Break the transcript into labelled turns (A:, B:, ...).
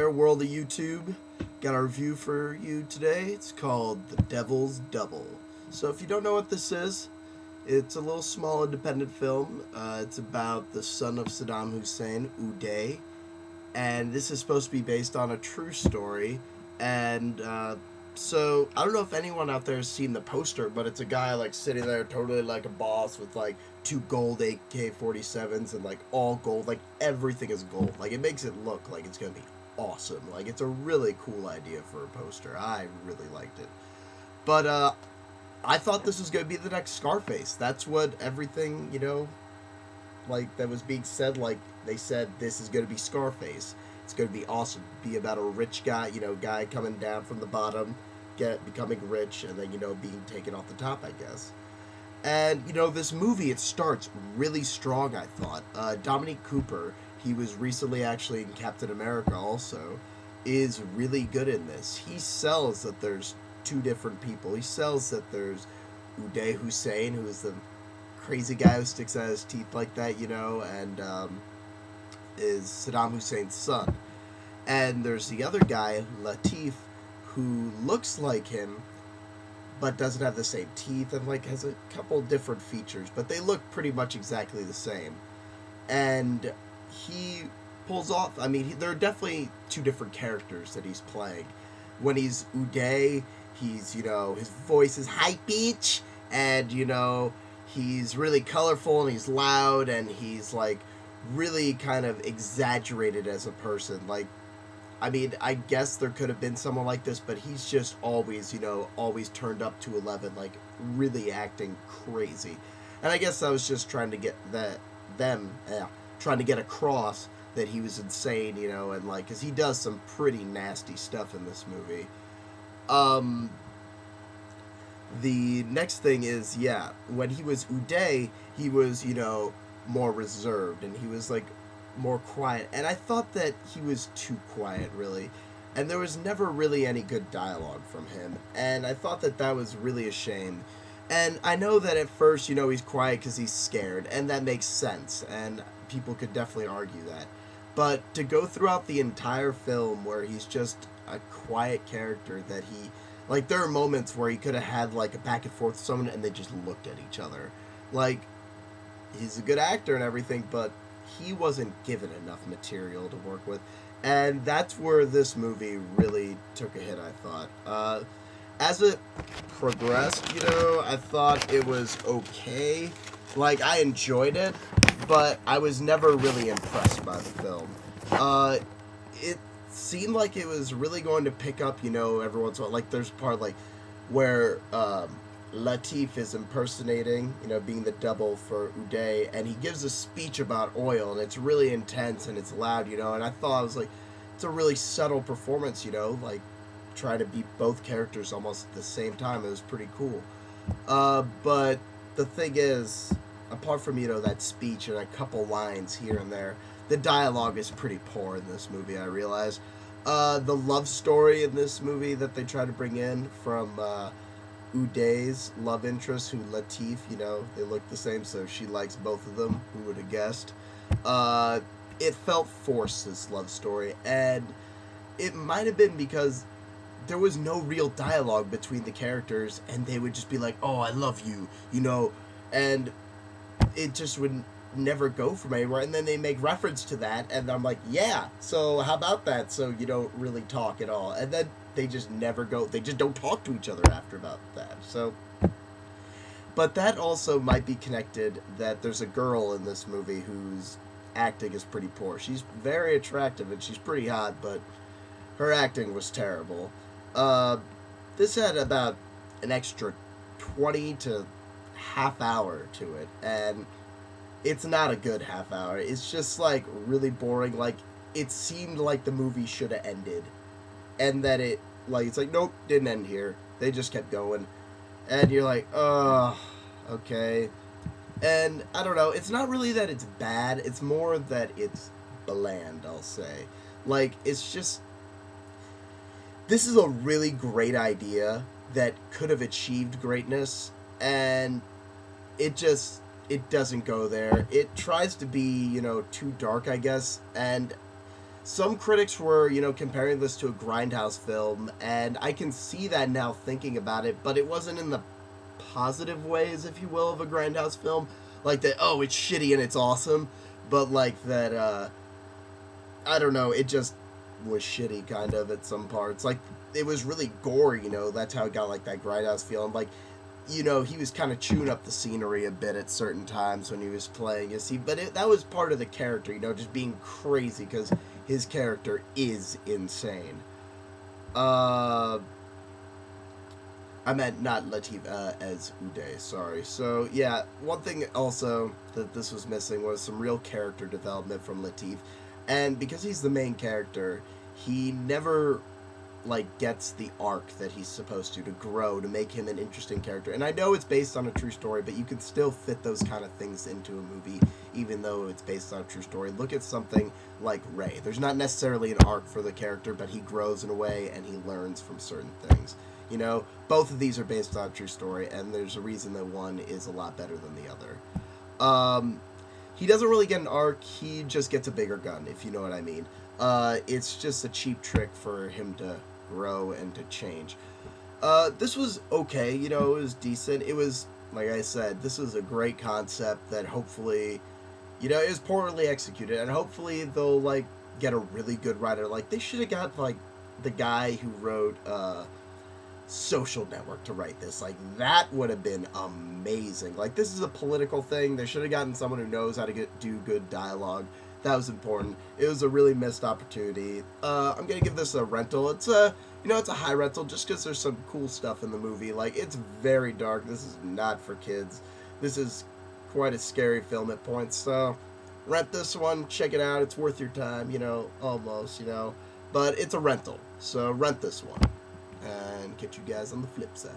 A: there, world of YouTube. Got a review for you today. It's called The Devil's Double. So if you don't know what this is, it's a little small independent film. It's about the son of Saddam Hussein, Uday, and this is supposed to be based on a true story. And so I don't know if anyone out there has seen the poster, but it's a guy like sitting there totally like a boss with like two gold AK-47s and like all gold, like everything is gold. Like it makes it look like it's gonna be awesome. Like it's a really cool idea for a poster. I really liked it. But I thought this was gonna be the next Scarface. That's what everything, like that was being said. Like they said this is gonna be Scarface. It's gonna be awesome. Be about a rich guy, guy coming down from the bottom, becoming rich, and then being taken off the top, I guess. And this movie, it starts really strong. I thought Dominic Cooper, he was recently actually in Captain America, also, is really good in this. He sells that there's two different people. He sells that there's Uday Hussein, who is the crazy guy who sticks out his teeth like that, and is Saddam Hussein's son. And there's the other guy, Latif, who looks like him, but doesn't have the same teeth and like has a couple different features, but they look pretty much exactly the same. And he pulls off, there are definitely two different characters that he's playing. When he's Uday, he's, his voice is high pitch, and, he's really colorful and he's loud and he's like really kind of exaggerated as a person. Like, I guess there could have been someone like this, but he's just always, always turned up to 11, like really acting crazy. And I guess I was just trying to get trying to get across that he was insane, and like, cause he does some pretty nasty stuff in this movie. The next thing is, when he was Uday, he was, more reserved, and he was like more quiet, and I thought that he was too quiet, really, and there was never really any good dialogue from him, and I thought that that was really a shame. And I know that at first, he's quiet because he's scared, and that makes sense, and people could definitely argue that, but to go throughout the entire film where he's just a quiet character, that he, like, there are moments where he could have had like a back and forth with someone and they just looked at each other. Like, he's a good actor and everything, but he wasn't given enough material to work with, and that's where this movie really took a hit, I thought. As it progressed, I thought it was okay. Like, I enjoyed it, but I was never really impressed by the film. It seemed like it was really going to pick up, every once in a while. Like, there's a part, like, where, Latif is impersonating, being the double for Uday, and he gives a speech about oil, and it's really intense, and it's loud, and I thought, I was like, it's a really subtle performance, like, trying to be both characters almost at the same time. It was pretty cool. But the thing is, apart from, that speech and a couple lines here and there, the dialogue is pretty poor in this movie, I realize. The love story in this movie that they try to bring in from, Uday's love interest, who Latif, they look the same, so she likes both of them. Who would have guessed? It felt forced, this love story, and it might have been because there was no real dialogue between the characters, and they would just be like, "Oh, I love you," and it just would never go from anywhere. And then they make reference to that, and I'm like, "Yeah, so how about that?" So you don't really talk at all, and then they just never go. They just don't talk to each other after about that. So, but that also might be connected that there's a girl in this movie whose acting is pretty poor. She's very attractive and she's pretty hot, but her acting was terrible. This had about an extra 20 to half hour to it, and it's not a good half hour. It's just like really boring. Like, it seemed like the movie should have ended, and that it's like, nope, didn't end here. They just kept going. And you're like, oh, okay. And I don't know, it's not really that it's bad, it's more that it's bland, I'll say. Like, it's just, this is a really great idea that could have achieved greatness, and it doesn't go there. It tries to be, too dark, I guess, and Some critics were, comparing this to a Grindhouse film, and I can see that now thinking about it, but it wasn't in the positive ways, if you will, of a Grindhouse film. Like that, oh, it's shitty and it's awesome, but like that, I don't know, it just was shitty kind of at some parts. Like, it was really gory, that's how it got like that Grindhouse feeling. Like, he was kind of chewing up the scenery a bit at certain times when he was playing. But that was part of the character, just being crazy because his character is insane. I meant not Latif as Uday, sorry. So, yeah, one thing also that this was missing was some real character development from Latif. And because he's the main character, he never gets the arc that he's supposed to grow to make him an interesting character. And I know it's based on a true story, but you can still fit those kind of things into a movie even though it's based on a true story. Look at something like Ray. There's not necessarily an arc for the character, but he grows in a way and he learns from certain things. Both of these are based on a true story, and there's a reason that one is a lot better than the other. He doesn't really get an arc, he just gets a bigger gun, if you know what I mean. It's just a cheap trick for him to grow and to change. This was okay, it was decent. It was, like I said, this is a great concept that hopefully, it was poorly executed, and hopefully they'll, get a really good writer. They should have got, the guy who wrote, Social Network to write this. That would have been amazing. This is a political thing. They should have gotten someone who knows how to do good dialogue. That was important. It was a really missed opportunity. I'm gonna give this a rental. It's it's a high rental just because there's some cool stuff in the movie. It's very dark. This is not for kids. This is quite a scary film at points. So rent this one. Check it out. It's worth your time. Almost. But it's a rental. So rent this one. And catch you guys on the flip side.